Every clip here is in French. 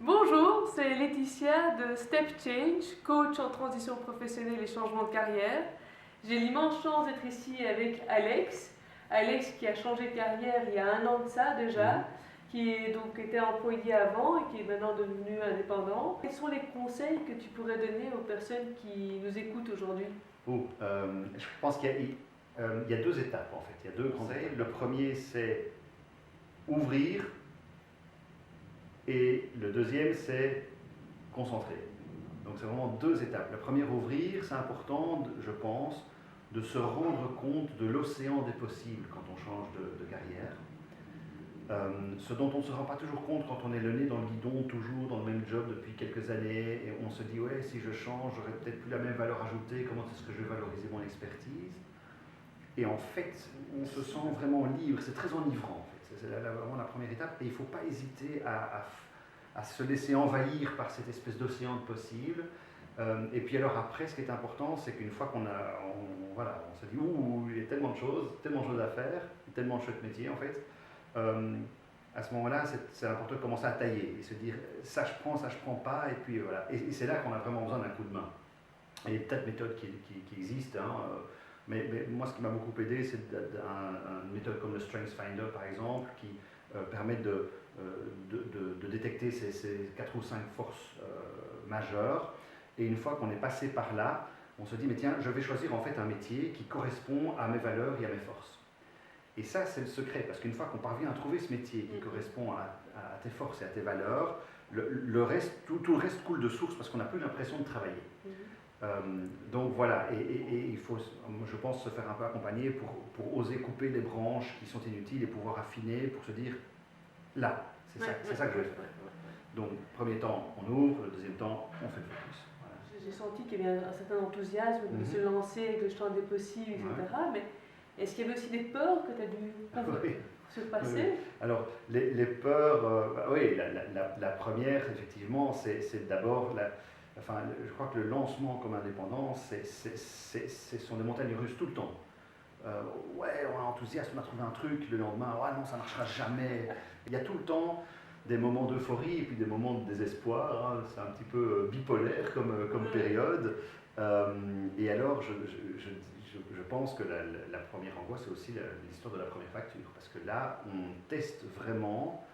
Bonjour, c'est Laetitia de Step Change, coach en transition professionnelle et changement de carrière. J'ai l'immense chance d'être ici avec Alex. Alex qui a changé de carrière il y a 1 an de ça déjà, qui est donc était employé avant et qui est maintenant devenu indépendant. Quels sont les conseils que tu pourrais donner aux personnes qui nous écoutent aujourd'hui? Je pense qu'il y a 2 étapes en fait, il y a 2 conseils. Le premier c'est ouvrir et le deuxième c'est concentrer. Donc c'est vraiment 2 étapes. La première, ouvrir, c'est important, je pense, de se rendre compte de l'océan des possibles quand on change de carrière. Ce dont on ne se rend pas toujours compte quand on est le nez dans le guidon, toujours dans le même job depuis quelques années, et on se dit ouais, si je change, j'aurai peut-être plus la même valeur ajoutée, comment est-ce que je vais valoriser mon expertise? Et en fait, on se sent vraiment libre, c'est très enivrant en fait, c'est vraiment la première étape, et il ne faut pas hésiter à se laisser envahir par cette espèce d'océan de possibles. Et puis alors après, ce qui est important, c'est qu'une fois voilà, on se dit ouh, il y a tellement de choses à faire, tellement de chouettes métiers en fait. À ce moment-là, c'est important de commencer à tailler et se dire ça je prends pas, et puis voilà. Et c'est là qu'on a vraiment besoin d'un coup de main. Et il y a des tas de méthodes qui existent, hein, mais moi ce qui m'a beaucoup aidé, c'est une méthode comme le Strengths Finder par exemple, qui permet de détecter ces 4 ou 5 forces majeures. Et une fois qu'on est passé par là, on se dit mais tiens, je vais choisir en fait un métier qui correspond à mes valeurs et à mes forces. Et ça, c'est le secret, parce qu'une fois qu'on parvient à trouver ce métier qui correspond à tes forces et à tes valeurs, tout le reste coule de source parce qu'on n'a plus l'impression de travailler. Donc voilà, et il faut, je pense, se faire un peu accompagner pour oser couper les branches qui sont inutiles et pouvoir affiner pour se dire là, c'est ça que je vais faire. Donc, premier temps, on ouvre, le deuxième temps, on fait le focus. Voilà. J'ai senti qu'il y avait un certain enthousiasme de se lancer avec le champ des possibles, etc. Mais est-ce qu'il y avait aussi des peurs que tu as dû surpasser? Alors, les peurs, oui, la première, effectivement, c'est d'abord, je crois que le lancement comme indépendant, ce sont des montagnes russes tout le temps. Ouais, on est enthousiaste, on a trouvé un truc, le lendemain, ouais, non, ça ne marchera jamais. Il y a tout le temps des moments d'euphorie et puis des moments de désespoir, hein. C'est un petit peu bipolaire comme période. Et alors, je pense que la première angoisse, c'est aussi l'histoire de la première facture, parce que là, on teste vraiment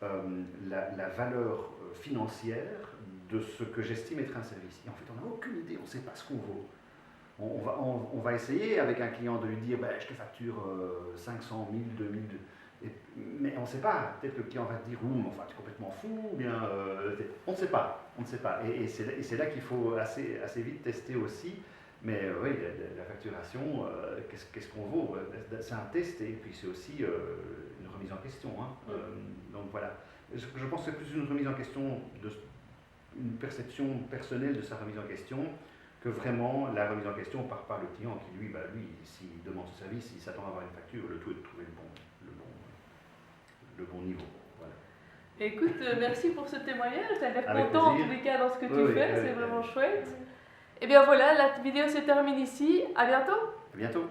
la valeur financière de ce que j'estime être un service. Et en fait, on n'a aucune idée, on ne sait pas ce qu'on vaut. On va essayer avec un client de lui dire ben, je te facture 500, 1000, 2000, mais on ne sait pas. Peut-être que le client va te dire enfin, tu es complètement fou, ou bien on ne sait pas. Et c'est là qu'il faut assez vite tester aussi. Mais oui, la facturation, qu'est-ce qu'on vaut? C'est un test et puis c'est aussi une remise en question. Hein. Donc voilà. Je pense que c'est plus une remise en question, une perception personnelle de sa remise en question, que vraiment la remise en question par le client qui lui, s'il demande ce service, il s'attend à avoir une facture, le tout est de trouver le bon niveau. Voilà. Écoute, merci pour ce témoignage, tu as l'air content en tous les cas dans ce que tu fais, c'est vraiment chouette. Et bien voilà, la vidéo se termine ici, à bientôt. À bientôt.